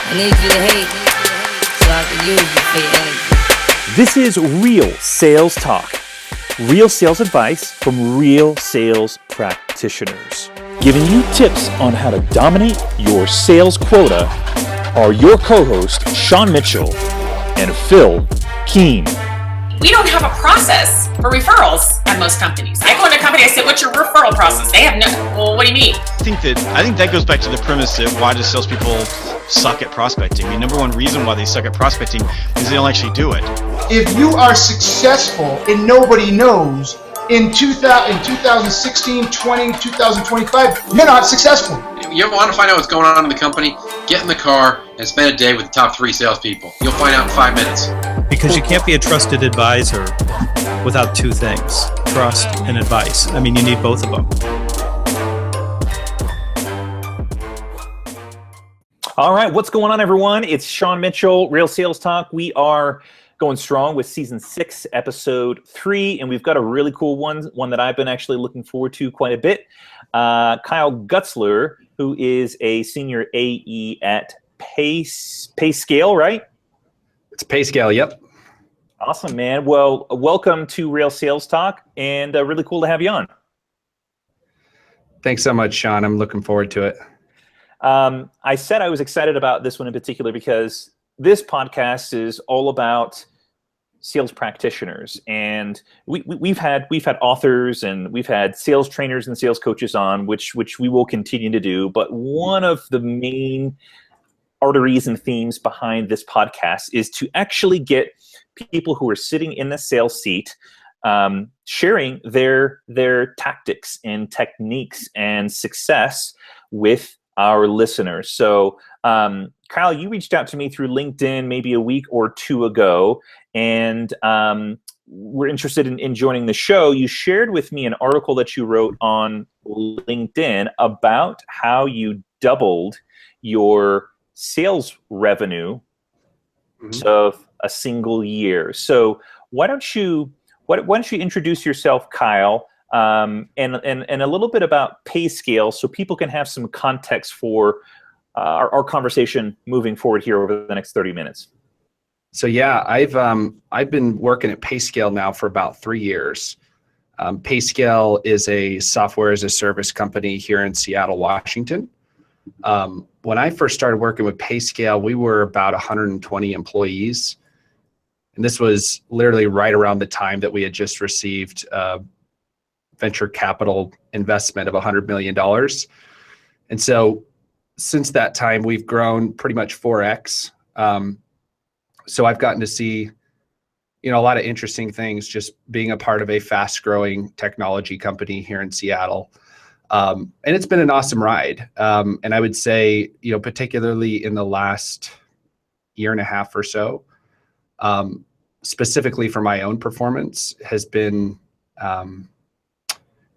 I need you to hate so I can use you for your energy. This is Real Sales Talk. Real sales advice from real sales practitioners. Giving you tips on how to dominate your sales quota are your co-hosts, Sean Mitchell and Phil Keene. We don't have a process for referrals at most companies. I go into a company, I say, what's your referral process? They have no, well, what do you mean? I think that goes back to the premise that why do salespeople suck at prospecting? I mean, number one reason why they suck at prospecting is they don't actually do it. If you are successful and nobody knows, in 2016, 20, 2025, you're not successful. You ever want to find out what's going on in the company? Get in the car and spend a day with the top 3 salespeople. You'll find out in 5 minutes. Because you can't be a trusted advisor without 2 things, trust and advice. I mean, you need both of them. All right, what's going on, everyone? It's Sean Mitchell, Real Sales Talk. We are going strong with Season 6, Episode 3, and we've got a really cool one that I've been actually looking forward to quite a bit. Kyle Gutzler, who is a Senior AE at Payscale, right? It's Payscale, yep. Awesome, man. Well, welcome to Real Sales Talk, and really cool to have you on. Thanks so much, Sean. I'm looking forward to it. I said I was excited about this one in particular because this podcast is all about sales practitioners, and we've had authors and we've had sales trainers and sales coaches on, which we will continue to do. But one of the main arteries and themes behind this podcast is to actually get people who are sitting in the sales seat sharing their tactics and techniques and success with our listeners. So Kyle, you reached out to me through LinkedIn maybe a week or 2 ago, and we're interested in joining the show. You shared with me an article that you wrote on LinkedIn about how you doubled your sales revenue of a single year. So why don't you introduce yourself, Kyle, and a little bit about Payscale so people can have some context for our conversation moving forward here over the next 30 minutes. So yeah, I've been working at Payscale now for about 3 years. Payscale is a software as a service company here in Seattle, Washington. When I first started working with Payscale, we were about 120 employees. And this was literally right around the time that we had just received venture capital investment of $100 million. And so since that time, we've grown pretty much 4x. So I've gotten to see, a lot of interesting things just being a part of a fast-growing technology company here in Seattle. And it's been an awesome ride. And I would say, particularly in the last year and a half or so, specifically for my own performance, has been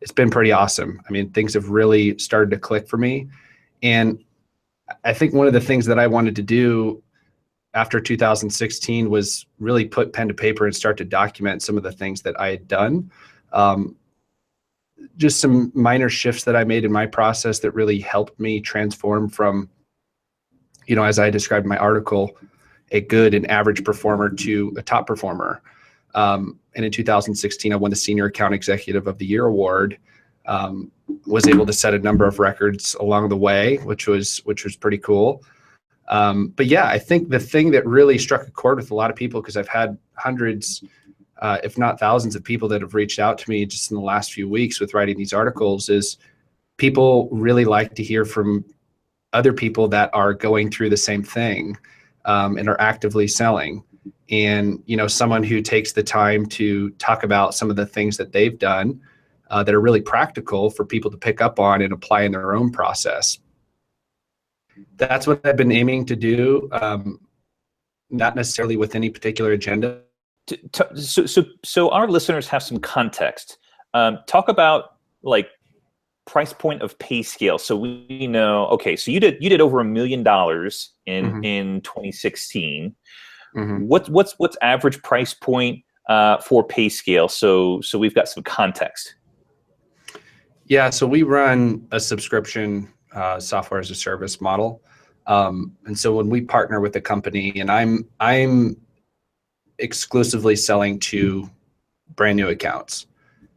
it's been pretty awesome. I mean, things have really started to click for me. And I think one of the things that I wanted to do after 2016 was really put pen to paper and start to document some of the things that I had done. Just some minor shifts that I made in my process that really helped me transform from, as I described in my article, a good and average performer to a top performer. And in 2016, I won the Senior Account Executive of the Year award. Was able to set a number of records along the way, which was pretty cool. But yeah, I think the thing that really struck a chord with a lot of people, because I've had hundreds, if not thousands of people that have reached out to me just in the last few weeks with writing these articles, is people really like to hear from other people that are going through the same thing and are actively selling. And, someone who takes the time to talk about some of the things that they've done that are really practical for people to pick up on and apply in their own process. That's what I've been aiming to do, not necessarily with any particular agenda. So our listeners have some context. Talk about price point of Payscale, so we know. Okay, so you did over $1 million in 2016. Mm-hmm. What's average price point for Payscale? So we've got some context. Yeah, so we run a subscription software as a service model. And so when we partner with a company, and I'm exclusively selling to brand new accounts.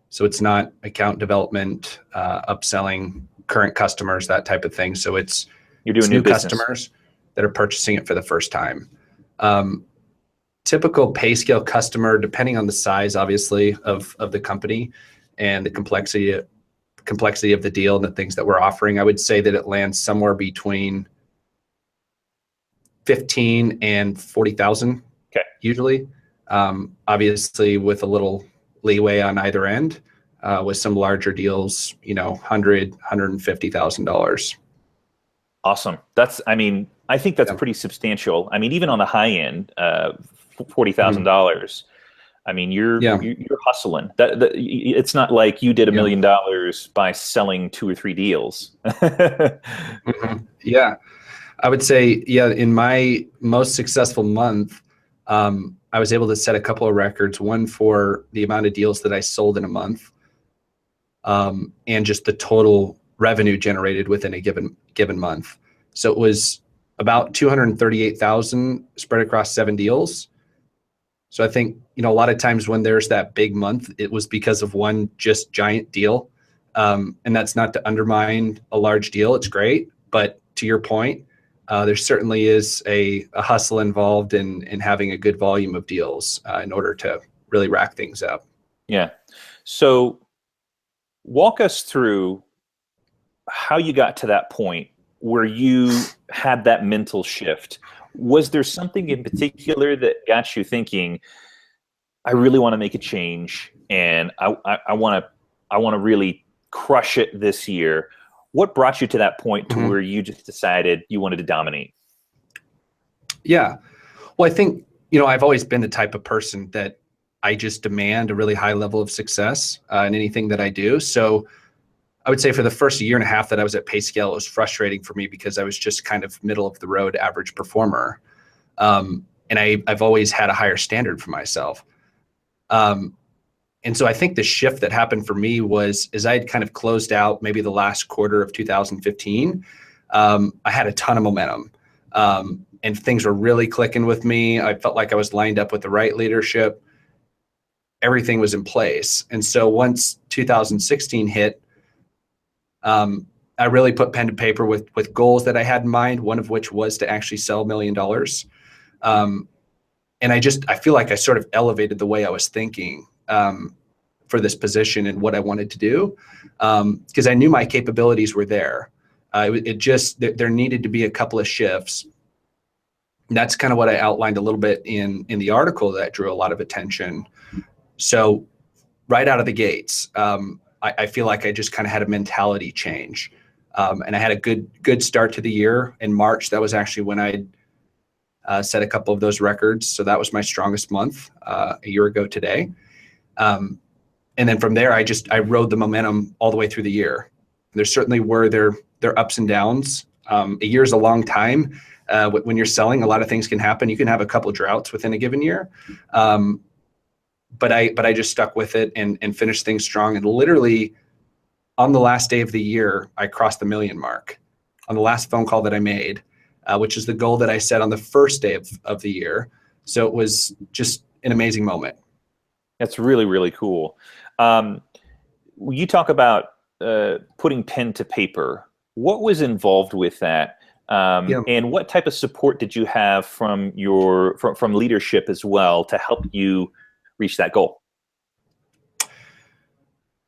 So it's not account development, upselling current customers, that type of thing. So it's new business customers that are purchasing it for the first time. Typical Payscale customer, depending on the size, obviously, of the company and the complexity of the deal and the things that we're offering, I would say that it lands somewhere between 15 and 40,000. Okay. Usually, obviously with a little leeway on either end, with some larger deals, $150,000. Awesome. I think that's pretty substantial. Even on the high end, $40,000. You're hustling. It's not like you did $1 million by selling 2 or 3 deals. Yeah, I would say, in my most successful month, I was able to set a couple of records. One for the amount of deals that I sold in a month, and just the total revenue generated within a given month. So it was about 238,000 spread across 7 deals. So I think, a lot of times when there's that big month, it was because of one just giant deal. And that's not to undermine a large deal. It's great. But to your point, there certainly is a hustle involved in having a good volume of deals in order to really rack things up. Yeah. So walk us through how you got to that point where you had that mental shift. Was there something in particular that got you thinking, I really want to make a change and I want to really crush it this year? What brought you to that point to where you just decided you wanted to dominate? Yeah. Well, I think, I've always been the type of person that I just demand a really high level of success in anything that I do. So I would say for the first year and a half that I was at Payscale, it was frustrating for me because I was just kind of middle of the road average performer. And I've always had a higher standard for myself. And so I think the shift that happened for me was as I had kind of closed out maybe the last quarter of 2015, I had a ton of momentum, and things were really clicking with me. I felt like I was lined up with the right leadership. Everything was in place. And so once 2016 hit, I really put pen to paper with goals that I had in mind, one of which was to actually sell $1 million. And I feel like I sort of elevated the way I was thinking for this position and what I wanted to do, because I knew my capabilities were there. There needed to be a couple of shifts. And that's kind of what I outlined a little bit in the article that drew a lot of attention. So right out of the gates, I feel like I just kind of had a mentality change. And I had a good start to the year. In March, that was actually when I set a couple of those records. So that was my strongest month a year ago today. And then from there, I rode the momentum all the way through the year. There certainly were their ups and downs. A year is a long time. When you're selling, a lot of things can happen. You can have a couple of droughts within a given year. But I just stuck with it and finished things strong. And literally on the last day of the year, I crossed the $1 million mark on the last phone call that I made, which is the goal that I set on the first day of the year. So it was just an amazing moment. That's really, really cool. You talk about putting pen to paper. What was involved with that? And what type of support did you have from leadership as well to help you reach that goal?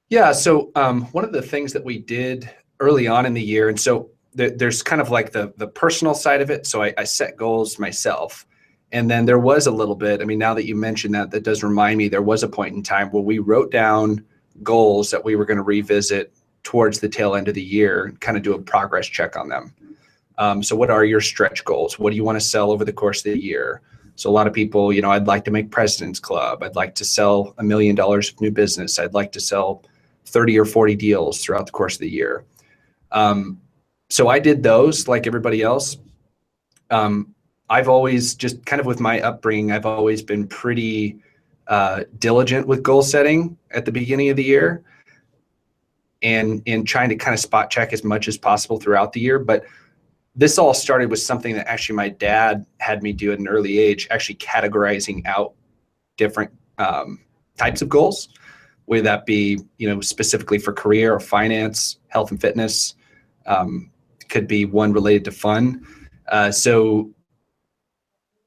Yeah. So one of the things that we did early on in the year, and so there's kind of like the personal side of it. So I set goals myself. And then there was a little bit, now that you mentioned that does remind me, there was a point in time where we wrote down goals that we were going to revisit towards the tail end of the year and kind of do a progress check on them. So what are your stretch goals? What do you want to sell over the course of the year? So a lot of people, I'd like to make President's Club. I'd like to sell $1 million of new business. I'd like to sell 30 or 40 deals throughout the course of the year. So I did those like everybody else. I've always just kind of with my upbringing, I've always been pretty diligent with goal setting at the beginning of the year and in trying to kind of spot check as much as possible throughout the year. But this all started with something that actually my dad had me do at an early age, actually categorizing out different types of goals, whether that be, specifically for career or finance, health and fitness, could be one related to fun. So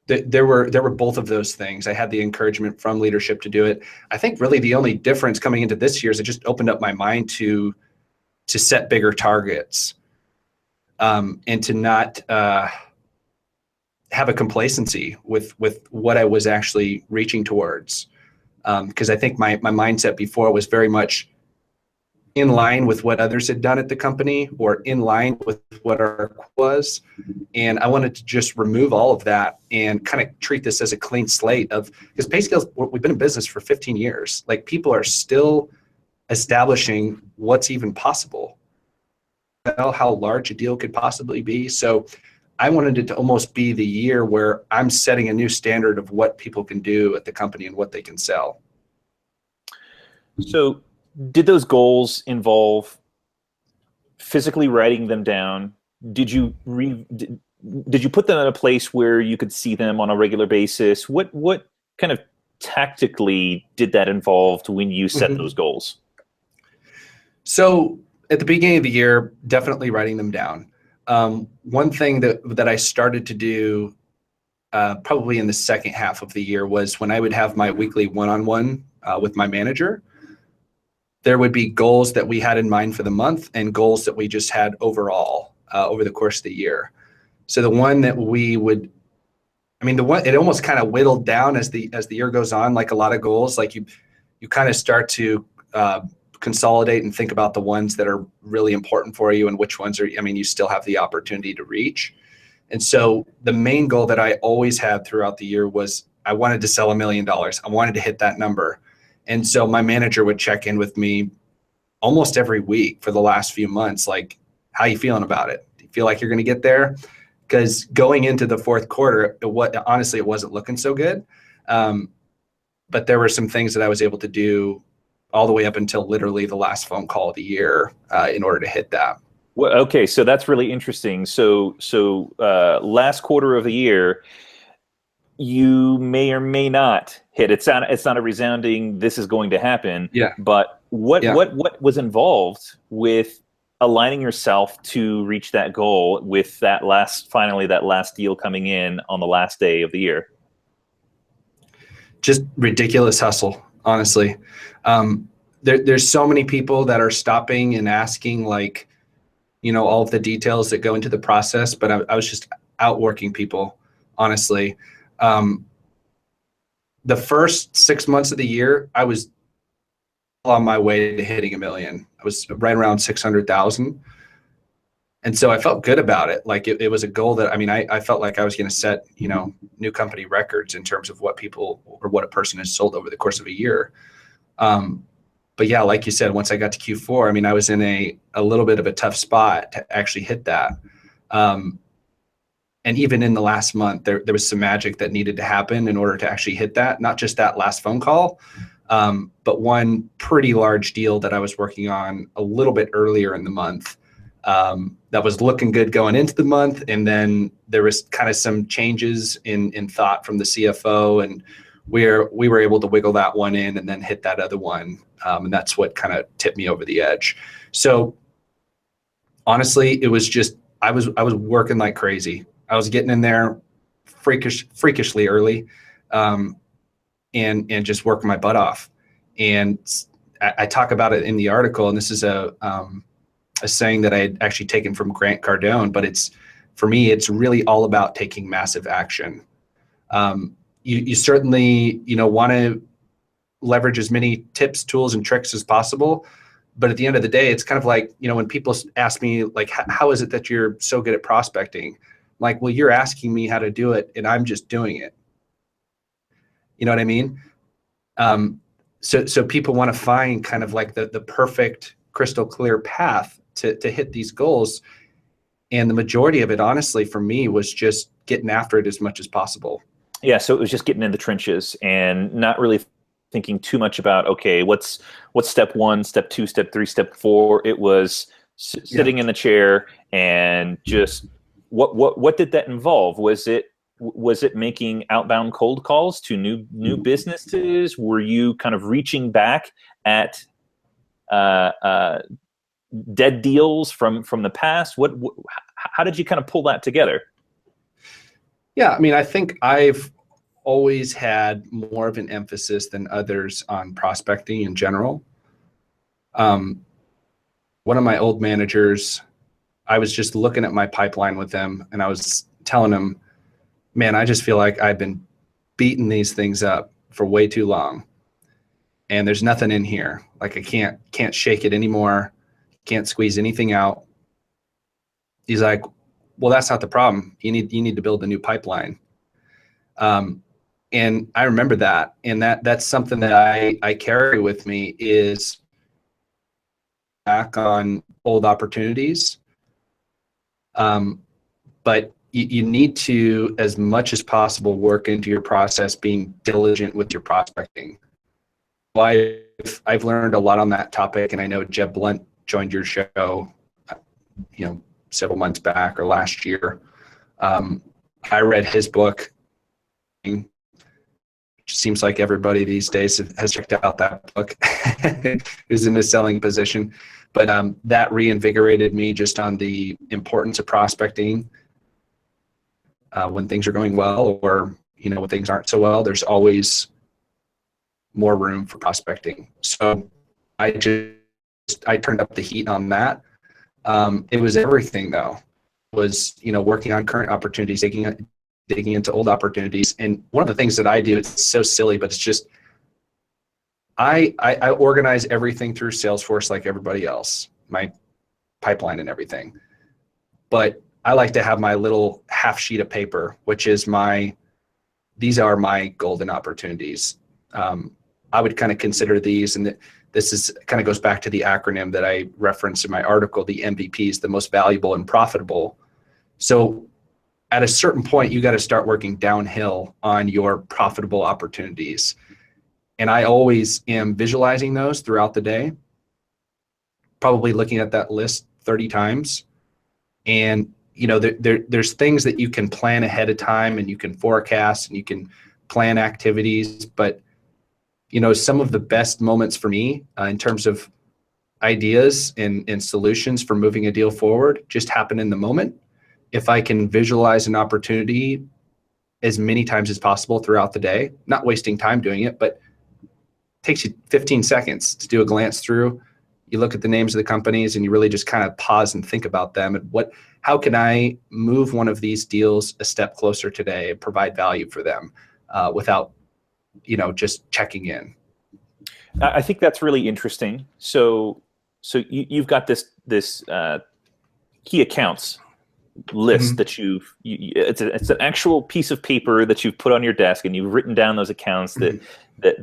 there were both of those things. I had the encouragement from leadership to do it. I think really the only difference coming into this year is it just opened up my mind to set bigger targets, and to not have a complacency with what I was actually reaching towards. Because I think my mindset before was very much in line with what others had done at the company, or in line with what our was. And I wanted to just remove all of that and kind of treat this as a clean slate because Payscale, we've been in business for 15 years. Like, people are still establishing what's even possible, how large a deal could possibly be. So I wanted it to almost be the year where I'm setting a new standard of what people can do at the company and what they can sell. So did those goals involve physically writing them down? Did you put them in a place where you could see them on a regular basis? What kind of tactically did that involve when you set those goals? So at the beginning of the year, definitely writing them down. One thing that I started to do probably in the second half of the year was when I would have my weekly one-on-one with my manager, there would be goals that we had in mind for the month and goals that we just had overall over the course of the year. So the one that it almost kind of whittled down as the year goes on, like a lot of goals, like you kind of start to consolidate and think about the ones that are really important for you and which ones you still have the opportunity to reach. And so the main goal that I always had throughout the year was I wanted to sell $1 million. I wanted to hit that number. And so my manager would check in with me almost every week for the last few months, like, how you feeling about it? Do you feel like you're going to get there? Because going into the fourth quarter, honestly, it wasn't looking so good. But there were some things that I was able to do all the way up until literally the last phone call of the year in order to hit that. Well, okay, so that's really interesting. So last quarter of the year, you may or may not hit. It's not a resounding "this is going to happen." Yeah. But what was involved with aligning yourself to reach that goal with that last deal coming in on the last day of the year? Just ridiculous hustle, honestly. There's so many people that are stopping and asking, like, all of the details that go into the process, but I was just outworking people, honestly. The first 6 months of the year, I was on my way to hitting $1 million. I was right around 600,000. And so I felt good about it. Like it was a goal that, I felt like I was going to set, new company records in terms of what a person has sold over the course of a year. But yeah, like you said, once I got to Q4, I was in a little bit of a tough spot to actually hit that. And even in the last month, there was some magic that needed to happen in order to actually hit that. Not just that last phone call, but one pretty large deal that I was working on a little bit earlier in the month that was looking good going into the month. And then there was kind of some changes in thought from the CFO, and we were able to wiggle that one in and then hit that other one. And that's what kind of tipped me over the edge. So honestly, it was just, I was working like crazy. I was getting in there freakishly early, and just working my butt off. And I talk about it in the article, and this is a saying that I had actually taken from Grant Cardone, but for me, it's really all about taking massive action. You certainly, want to leverage as many tips, tools, and tricks as possible. But at the end of the day, it's kind of like, when people ask me, like, how is it that you're so good at prospecting? I'm like, well, you're asking me how to do it, and I'm just doing it. You know what I mean? So people want to find kind of like the perfect crystal clear path to hit these goals. And the majority of it, honestly, for me, was just getting after it as much as possible. Yeah, so it was just getting in the trenches and not really thinking too much about, okay, what's step 1, step 2, step 3, step 4. It was sitting in the chair and just what did that involve? Was it making outbound cold calls to new businesses? Were you kind of reaching back at dead deals from the past? How did you kind of pull that together? Yeah, I mean, I think I've always had more of an emphasis than others on prospecting in general. One of my old managers, I was just looking at my pipeline with them, and I was telling him, man, I just feel like I've been beating these things up for way too long, and there's nothing in here. Like, I can't shake it anymore. Can't squeeze anything out. He's like, well, that's not the problem. You need to build a new pipeline. And I remember that, and that's something that I carry with me, is back on old opportunities. But you need to, as much as possible, work into your process, being diligent with your prospecting. Well, I've learned a lot on that topic, and I know Jeb Blunt joined your show, several months back or last year. I read his book. It seems like everybody these days has checked out that book who's in a selling position. But that reinvigorated me just on the importance of prospecting. When things are going well, or when things aren't so well, there's always more room for prospecting. So I turned up the heat on that. It was everything, though. It was working on current opportunities, digging into old opportunities. And one of the things that I do, it's so silly, but it's just I organize everything through Salesforce like everybody else, my pipeline and everything. But I like to have my little half sheet of paper, which is these are my golden opportunities. I would kind of consider these, and this is kind of goes back to the acronym that I referenced in my article, the MVPs, the most valuable and profitable. So at a certain point, you got to start working downhill on your profitable opportunities. And I always am visualizing those throughout the day, probably looking at that list 30 times. And there's things that you can plan ahead of time, and you can forecast, and you can plan activities. But some of the best moments for me in terms of ideas and solutions for moving a deal forward just happen in the moment. If I can visualize an opportunity as many times as possible throughout the day, not wasting time doing it, but it takes you 15 seconds to do a glance through. You look at the names of the companies, and you really just kind of pause and think about them, and how can I move one of these deals a step closer today and provide value for them without just checking in. I think that's really interesting. So you've got this key accounts list that it's an actual piece of paper that you've put on your desk, and you've written down those accounts that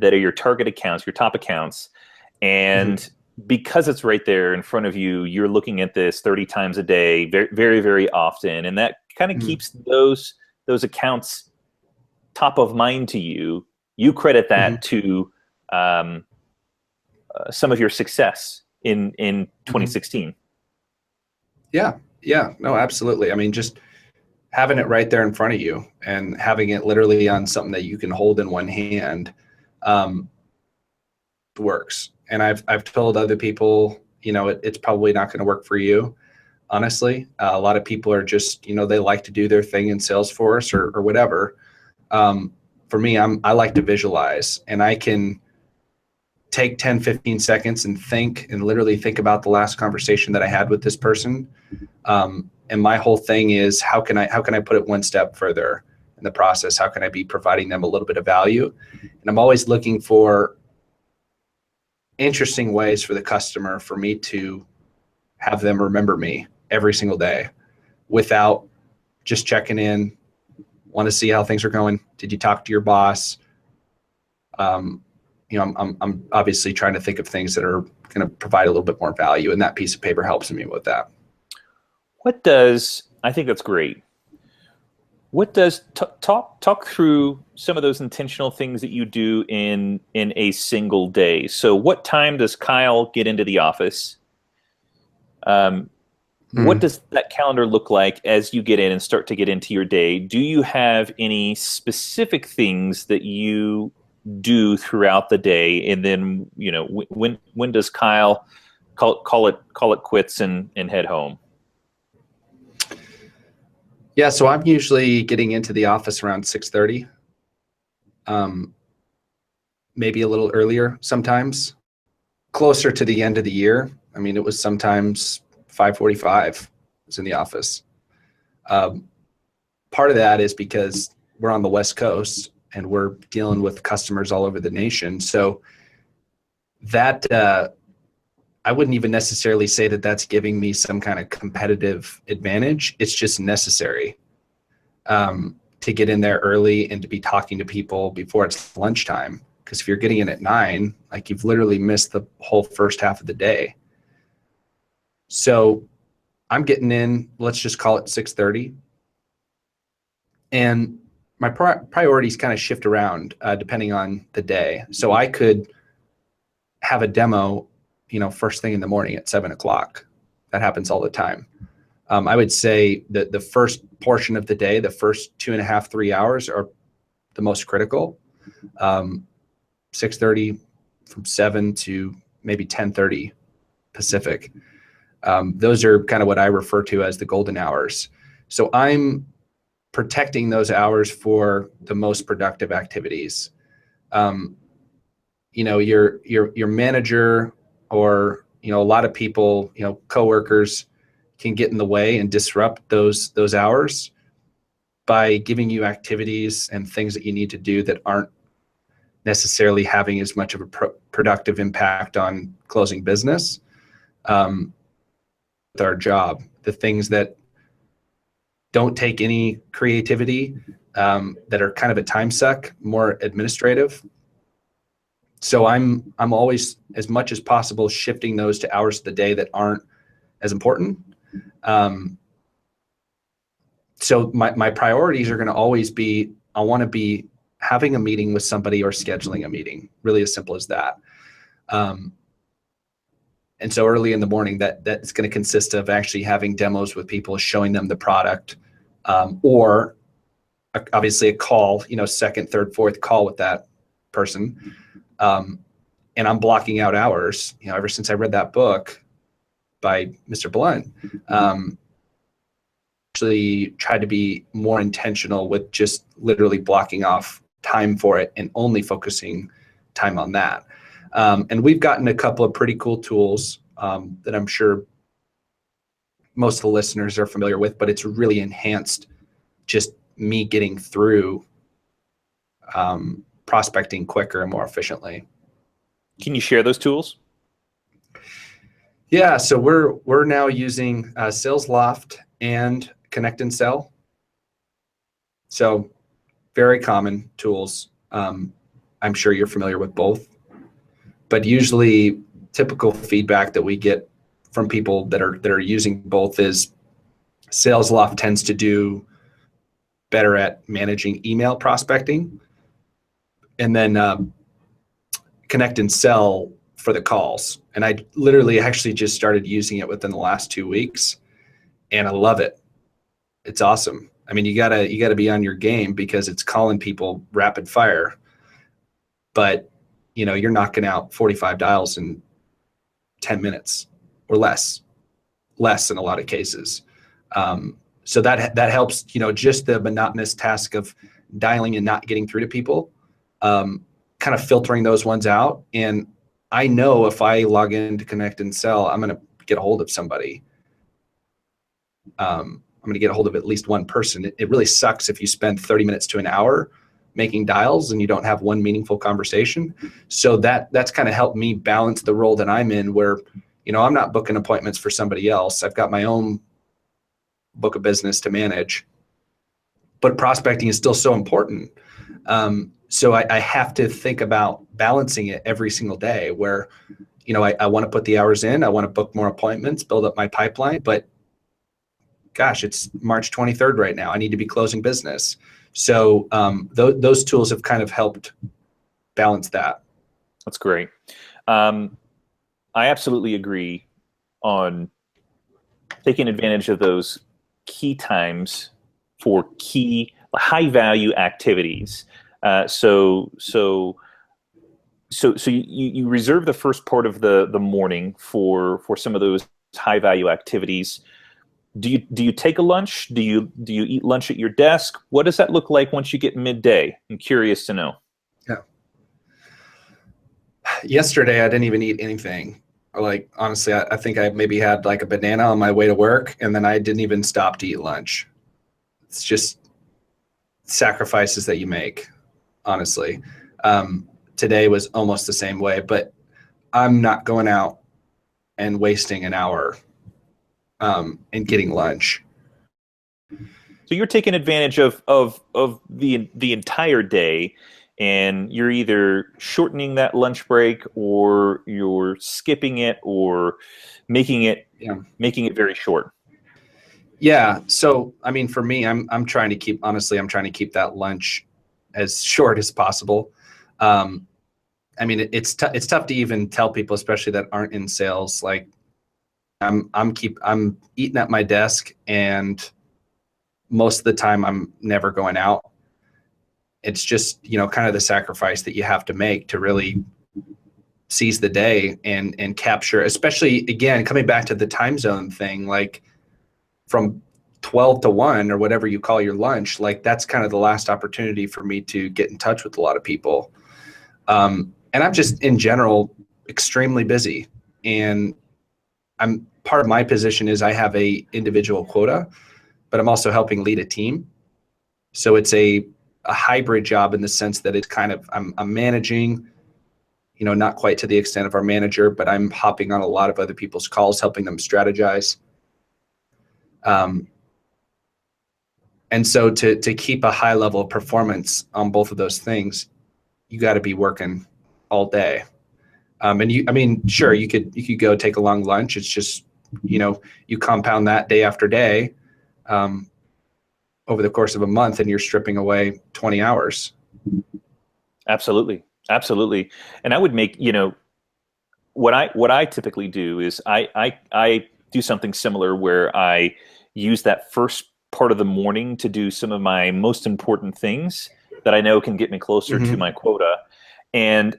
are your target accounts, your top accounts. And because it's right there in front of you, you're looking at this 30 times a day, very, very, very often. And that kind of keeps those accounts top of mind to you. You credit that to some of your success in 2016. Yeah, no, absolutely. I mean, just having it right there in front of you and having it literally on something that you can hold in one hand works. And I've told other people, it's probably not going to work for you. Honestly, a lot of people are just, they like to do their thing in Salesforce or whatever. For me, I like to visualize, and I can take 10, 15 seconds and literally think about the last conversation that I had with this person. And my whole thing is, how can I put it one step further in the process? How can I be providing them a little bit of value? And I'm always looking for interesting ways for the customer, for me to have them remember me every single day without just checking in. Want to see how things are going. Did you talk to your boss? I'm obviously trying to think of things that are going to provide a little bit more value, and that piece of paper helps me with that. I think that's great. What does talk through some of those intentional things that you do in a single day? So what time does Kyle get into the office? What does that calendar look like as you get in and start to get into your day? Do you have any specific things that you do throughout the day? And then, when does Kyle call it quits and head home? Yeah, so I'm usually getting into the office around 6:30. Maybe a little earlier sometimes. Closer to the end of the year, I mean, it was sometimes 5:45 was in the office. Part of that is because we're on the West Coast and we're dealing with customers all over the nation. So that I wouldn't even necessarily say that that's giving me some kind of competitive advantage. It's just necessary to get in there early and to be talking to people before it's lunchtime. Because if you're getting in at 9, like you've literally missed the whole first half of the day. So I'm getting in, let's just call it 6:30. And my priorities kind of shift around depending on the day. So I could have a demo, first thing in the morning at 7:00. That happens all the time. I would say that the first portion of the day, the first 2.5, 3 hours are the most critical. 6:30 from 7 to maybe 10:30 Pacific. Those are kind of what I refer to as the golden hours. So I'm protecting those hours for the most productive activities. Your manager or, a lot of people, coworkers can get in the way and disrupt those hours by giving you activities and things that you need to do that aren't necessarily having as much of a productive impact on closing business. With our job, the things that don't take any creativity, that are kind of a time suck, more administrative. So I'm always, as much as possible, shifting those to hours of the day that aren't as important. So my priorities are going to always be, I want to be having a meeting with somebody or scheduling a meeting, really as simple as that. And so early in the morning, that's going to consist of actually having demos with people, showing them the product, or obviously a call, second, third, fourth call with that person. And I'm blocking out hours, ever since I read that book by Mr. Blunt, actually tried to be more intentional with just literally blocking off time for it and only focusing time on that. And we've gotten a couple of pretty cool tools that I'm sure most of the listeners are familiar with, but it's really enhanced just me getting through prospecting quicker and more efficiently. Can you share those tools? Yeah, so we're now using Sales Loft and Connect and Sell. So very common tools. I'm sure you're familiar with both, but usually typical feedback that we get from people that are using both is Sales Loft tends to do better at managing email prospecting, and then Connect and Sell for the calls. And I literally actually just started using it within the last 2 weeks, and I love it. It's awesome. I mean, you gotta be on your game because it's calling people rapid fire, but you're knocking out 45 dials in 10 minutes or less in a lot of cases. So that helps, just the monotonous task of dialing and not getting through to people, kind of filtering those ones out. And I know if I log in to Connect and Sell, I'm going to get a hold of somebody. I'm going to get a hold of at least one person. It really sucks if you spend 30 minutes to an hour making dials and you don't have one meaningful conversation. So that's kind of helped me balance the role that I'm in, where, I'm not booking appointments for somebody else. I've got my own book of business to manage, but prospecting is still so important. So I have to think about balancing it every single day where, I want to put the hours in, I want to book more appointments, build up my pipeline, but gosh, it's March 23rd right now. I need to be closing business. So those tools have kind of helped balance that. That's great. I absolutely agree on taking advantage of those key times for key high value activities. So you reserve the first part of the morning for some of those high value activities. Do you take a lunch? Do you eat lunch at your desk? What does that look like once you get midday? I'm curious to know. Yeah. Yesterday, I didn't even eat anything. Like, honestly, I think I maybe had like a banana on my way to work, and then I didn't even stop to eat lunch. It's just sacrifices that you make, honestly. Today was almost the same way, but I'm not going out and wasting an hour and getting lunch. So you're taking advantage of the entire day, and you're either shortening that lunch break, or you're skipping it, or making it very short. Yeah. So I mean, for me, I'm trying to keep that lunch as short as possible. I mean, it's tough to even tell people, especially that aren't in sales. Like, I'm eating at my desk, and most of the time I'm never going out. It's just, kind of the sacrifice that you have to make to really seize the day and capture, especially, again, coming back to the time zone thing, like from 12 to 1 or whatever you call your lunch, like that's kind of the last opportunity for me to get in touch with a lot of people. And I'm just in general extremely busy, and part of my position is I have a individual quota, but I'm also helping lead a team. So it's a hybrid job in the sense that it's kind of, I'm managing, not quite to the extent of our manager, but I'm hopping on a lot of other people's calls, helping them strategize. And so to keep a high level of performance on both of those things, you got to be working all day. And sure, you could go take a long lunch. It's just, you compound that day after day, over the course of a month, and you're stripping away 20 hours. Absolutely. And I would make, what I typically do is I do something similar where I use that first part of the morning to do some of my most important things that I know can get me closer to my quota. And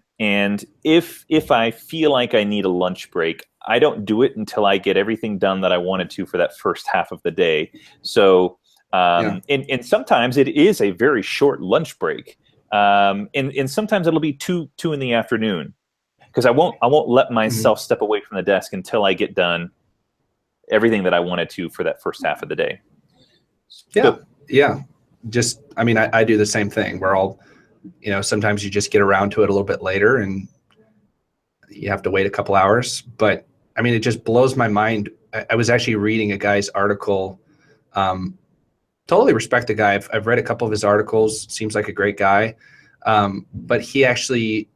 if I feel like I need a lunch break, I don't do it until I get everything done that I wanted to for that first half of the day. So, and sometimes it is a very short lunch break. And sometimes it'll be two in the afternoon, because I won't let myself step away from the desk until I get done everything that I wanted to for that first half of the day. Yeah. Just, I do the same thing. We're all, sometimes you just get around to it a little bit later and you have to wait a couple hours. But it just blows my mind. I was actually reading a guy's article. Totally respect the guy. I've read a couple of his articles. Seems like a great guy. But he actually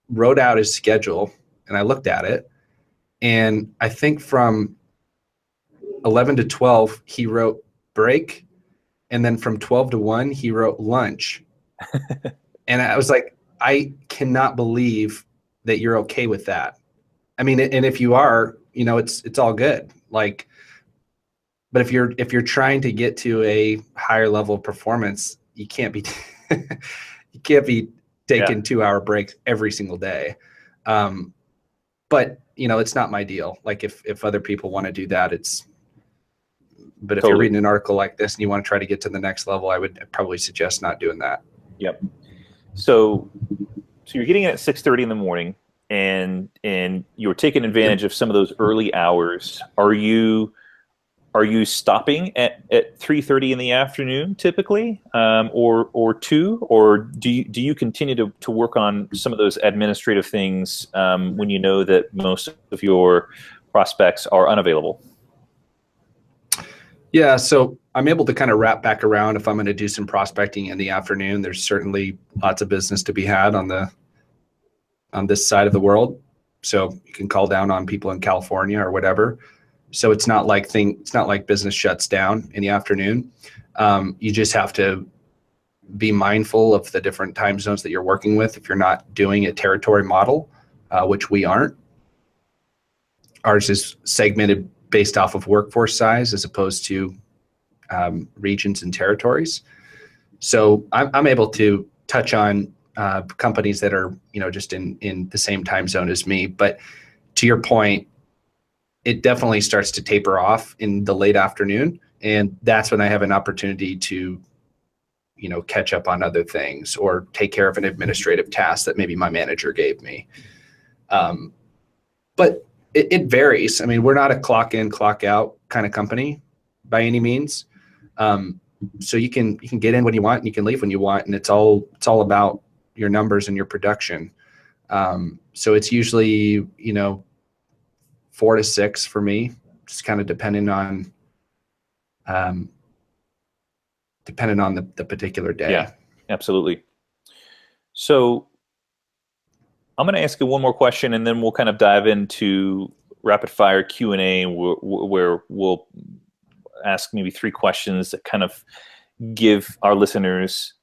wrote out his schedule, and I looked at it. And I think from 11 to 12, he wrote break. And then from 12 to 1, he wrote lunch. And I was like, I cannot believe that you're okay with that. And if you are, it's all good. Like, but if you're trying to get to a higher level of performance, you can't be taking 2-hour breaks every single day. But it's not my deal. Like if other people want to do that, but if you're reading an article like this and you want to try to get to the next level, I would probably suggest not doing that. Yep. So you're getting in at 6:30 in the morning, and you're taking advantage of some of those early hours. Are you stopping at 3:30 in the afternoon typically, or 2, or do you continue to work on some of those administrative things when you know that most of your prospects are unavailable? Yeah, so I'm able to kind of wrap back around if I'm going to do some prospecting in the afternoon. There's certainly lots of business to be had on this side of the world. So you can call down on people in California or whatever. So it's not like business shuts down in the afternoon. You just have to be mindful of the different time zones that you're working with. If you're not doing a territory model, which we aren't, ours is segmented based off of workforce size as opposed to regions and territories. So I'm able to touch on companies that are, just in the same time zone as me. But to your point, it definitely starts to taper off in the late afternoon. And that's when I have an opportunity to, catch up on other things or take care of an administrative task that maybe my manager gave me. But it varies. I mean, we're not a clock in, clock out kind of company by any means. So you can get in when you want and you can leave when you want. And it's all about your numbers and your production. So it's usually, 4 to 6 for me, just kind of depending on the particular day. Yeah, absolutely. So I'm going to ask you one more question, and then we'll kind of dive into rapid fire Q&A, where we'll ask maybe 3 questions that kind of give our listeners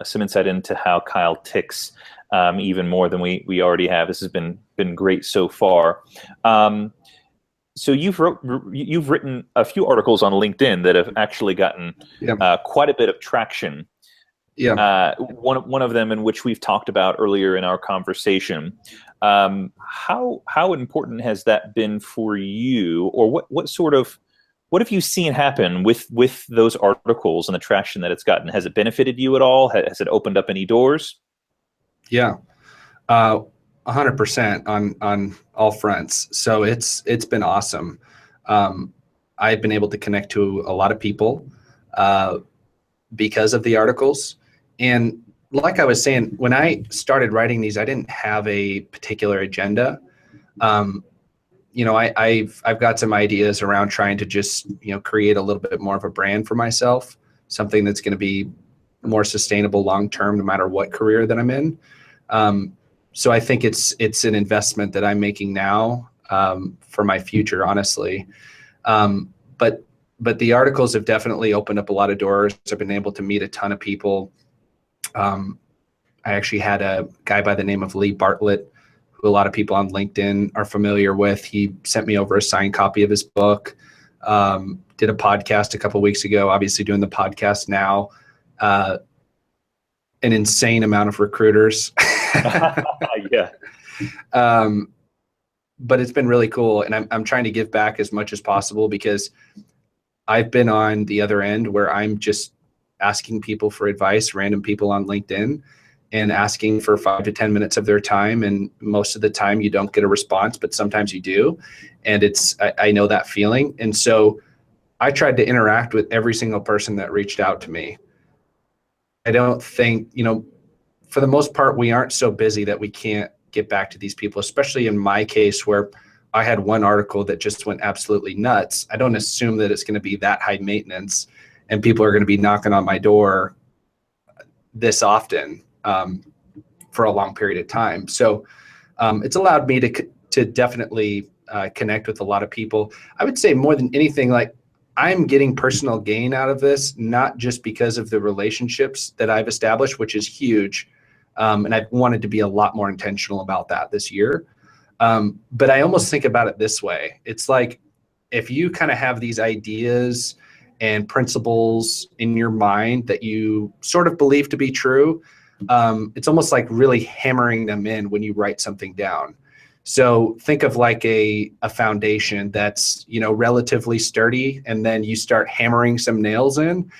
some insight into how Kyle ticks, even more than we already have. This has been great so far. So you've written a few articles on LinkedIn that have actually gotten quite a bit of traction. Yeah. One of them in which we've talked about earlier in our conversation. How important has that been for you, or what have you seen happen with those articles and the traction that it's gotten? Has it benefited you at all? Has it opened up any doors? Yeah. 100% on all fronts. So it's been awesome. I've been able to connect to a lot of people because of the articles. And like I was saying, when I started writing these, I didn't have a particular agenda. I've got some ideas around trying to just, create a little bit more of a brand for myself, something that's going to be more sustainable long-term, no matter what career that I'm in. So I think it's an investment that I'm making now for my future, honestly. But the articles have definitely opened up a lot of doors. I've been able to meet a ton of people. I actually had a guy by the name of Lee Bartlett, who a lot of people on LinkedIn are familiar with. He sent me over a signed copy of his book. Did a podcast a couple of weeks ago, obviously doing the podcast now. An insane amount of recruiters. Yeah. But it's been really cool. And I'm trying to give back as much as possible, because I've been on the other end where I'm just asking people for advice, random people on LinkedIn, and asking for 5 to 10 minutes of their time. And most of the time you don't get a response, but sometimes you do. And I know that feeling. And so I tried to interact with every single person that reached out to me. I don't think, for the most part, we aren't so busy that we can't get back to these people, especially in my case where I had one article that just went absolutely nuts. I don't assume that it's going to be that high maintenance and people are going to be knocking on my door this often for a long period of time. So it's allowed me to definitely connect with a lot of people. I would say more than anything, like, I'm getting personal gain out of this, not just because of the relationships that I've established, which is huge. And I've wanted to be a lot more intentional about that this year. But I almost think about it this way. It's like, if you kind of have these ideas and principles in your mind that you sort of believe to be true, it's almost like really hammering them in when you write something down. So think of like a foundation that's, relatively sturdy, and then you start hammering some nails in.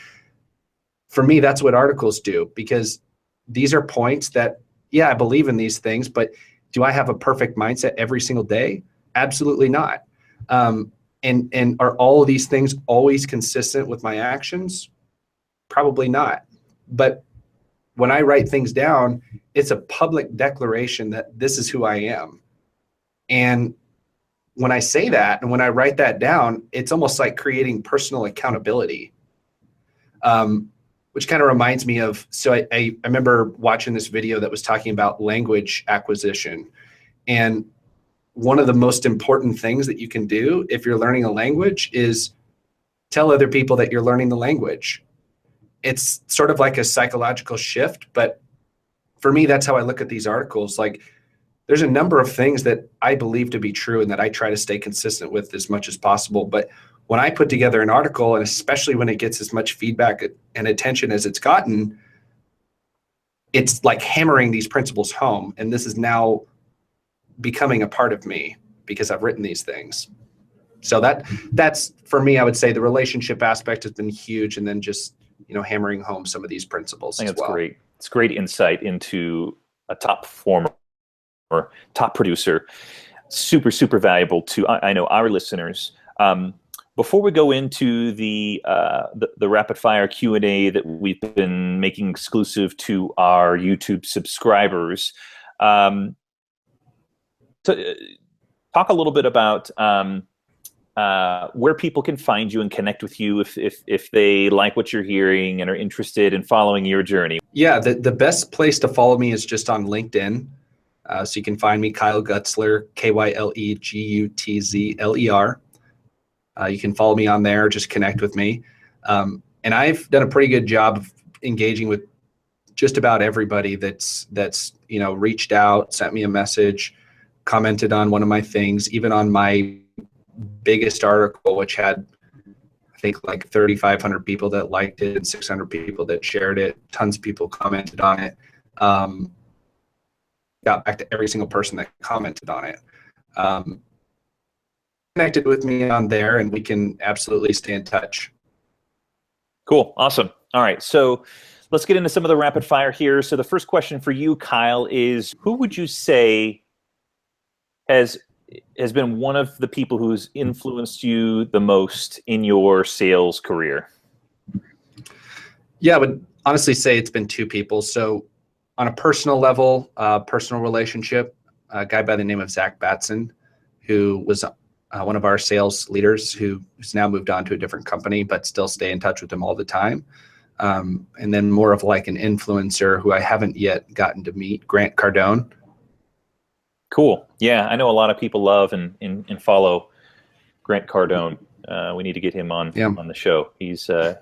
For me, that's what articles do, because these are points that, I believe in these things, but do I have a perfect mindset every single day? Absolutely not. And are all of these things always consistent with my actions? Probably not. But when I write things down, it's a public declaration that this is who I am. And when I say that and when I write that down, it's almost like creating personal accountability, which kind of reminds me of, so I remember watching this video that was talking about language acquisition. And one of the most important things that you can do if you're learning a language is tell other people that you're learning the language. It's sort of like a psychological shift, but for me, that's how I look at these articles. Like, there's a number of things that I believe to be true and that I try to stay consistent with as much as possible. But when I put together an article, and especially when it gets as much feedback and attention as it's gotten, it's like hammering these principles home. And this is now becoming a part of me because I've written these things. So that's for me, I would say the relationship aspect has been huge. And then just, hammering home some of these principles. I think as it's well. great. It's great insight into a top performer or top producer. Super, super valuable to, I know, our listeners. Before we go into the rapid fire Q&A that we've been making exclusive to our YouTube subscribers, talk a little bit about where people can find you and connect with you if they like what you're hearing and are interested in following your journey. Yeah, the best place to follow me is just on LinkedIn. So you can find me, Kyle Gutzler, KYLEGUTZLER. You can follow me on there, just connect with me. And I've done a pretty good job of engaging with just about everybody that's reached out, sent me a message, commented on one of my things, even on my biggest article, which had, I think, like 3,500 people that liked it and 600 people that shared it. Tons of people commented on it. Got back to every single person that commented on it. Connected with me on there, and we can absolutely stay in touch. Cool. Awesome. All right. So let's get into some of the rapid fire here. So the first question for you, Kyle, is who would you say has been one of the people who's influenced you the most in your sales career? Yeah, I would honestly say it's been two people. So on a personal level, personal relationship, a guy by the name of Zach Batson, who was one of our sales leaders who's now moved on to a different company, but still stay in touch with him all the time. And then more of like an influencer who I haven't yet gotten to meet, Grant Cardone. Cool. Yeah, I know a lot of people love and follow Grant Cardone. We need to get him on the show. He's a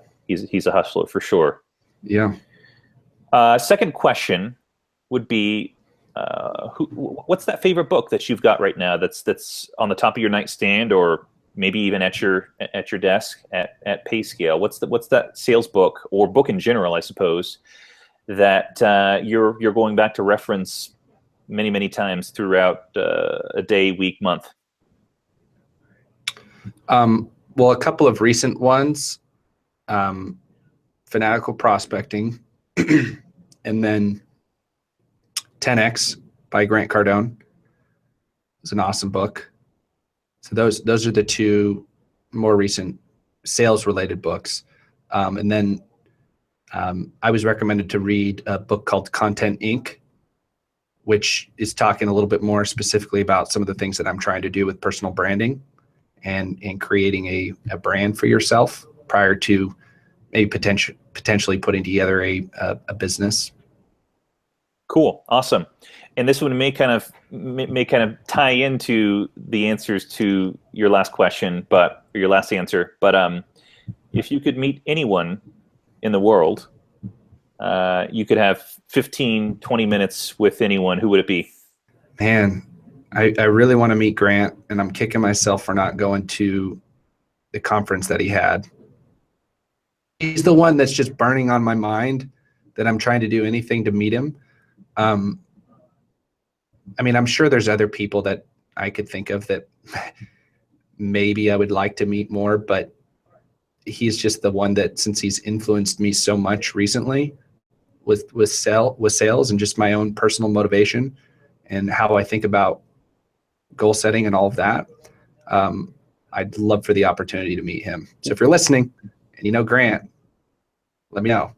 hustler for sure. Yeah. Second question would be, what's that favorite book that you've got right now that's on the top of your nightstand, or maybe even at your desk at Payscale? What's that sales book, or book in general, I suppose, that you're going back to reference many, many times throughout a day, week, month? Well, a couple of recent ones, Fanatical Prospecting, and then 10X by Grant Cardone. It's an awesome book. So those are the two more recent sales related books. And then I was recommended to read a book called Content Inc., which is talking a little bit more specifically about some of the things that I'm trying to do with personal branding and creating a brand for yourself prior to maybe potentially putting together a business. Cool. Awesome. And this one may kind of tie into the answers to your last question, or your last answer. But if you could meet anyone in the world, you could have 15, 20 minutes with anyone, who would it be? Man, I really want to meet Grant, and I'm kicking myself for not going to the conference that he had. He's the one that's just burning on my mind, that I'm trying to do anything to meet him. I mean, I'm sure there's other people that I could think of that maybe I would like to meet more, but he's just the one that, since he's influenced me so much recently with sales and just my own personal motivation and how I think about goal setting and all of that, I'd love for the opportunity to meet him. So if you're listening and you know Grant, let me know.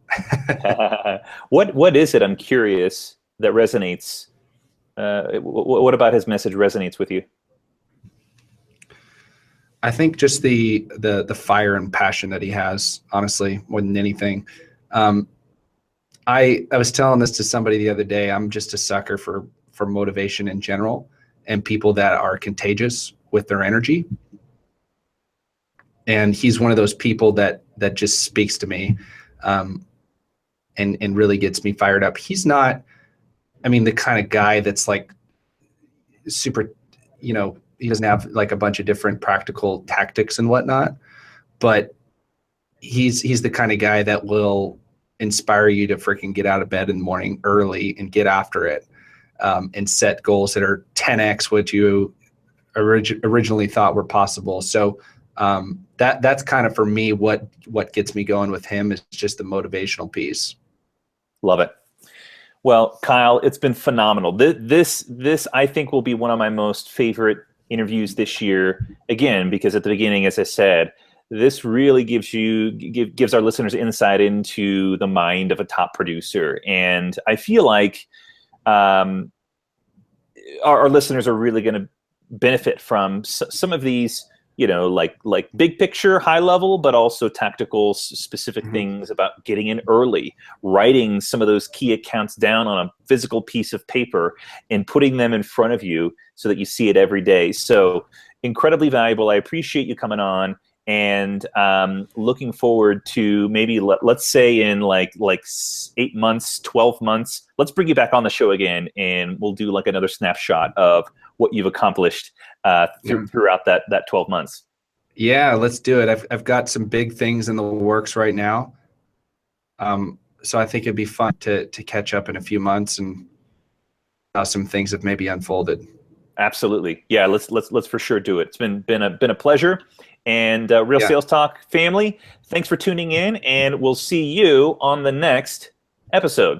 What is it, I'm curious, that resonates? What about his message resonates with you? I think just the fire and passion that he has, honestly, more than anything. I was telling this to somebody the other day. I'm just a sucker for motivation in general and people that are contagious with their energy. And he's one of those people that just speaks to me and really gets me fired up. He's not, I mean, the kind of guy that's like super, he doesn't have like a bunch of different practical tactics and whatnot, but he's the kind of guy that will inspire you to freaking get out of bed in the morning early and get after it, and set goals that are 10x what you originally thought were possible. So that's kind of for me what gets me going with him is just the motivational piece. Love it. Well, Kyle, it's been phenomenal. This I think will be one of my most favorite interviews this year. Again, because at the beginning, as I said, this really gives our listeners insight into the mind of a top producer, and I feel like our listeners are really going to benefit from some of these, like big picture, high level, but also tactical, specific things about getting in early, writing some of those key accounts down on a physical piece of paper and putting them in front of you so that you see it every day. So incredibly valuable. I appreciate you coming on, and looking forward to maybe let's say in like 8 months, 12 months, let's bring you back on the show again, and we'll do like another snapshot of what you've accomplished throughout that 12 months. Yeah, let's do it. I've got some big things in the works right now. So I think it'd be fun to catch up in a few months and how some things have maybe unfolded. Absolutely. Yeah, let's for sure do it. It's been a pleasure. And Real Sales Talk family, thanks for tuning in, and we'll see you on the next episode.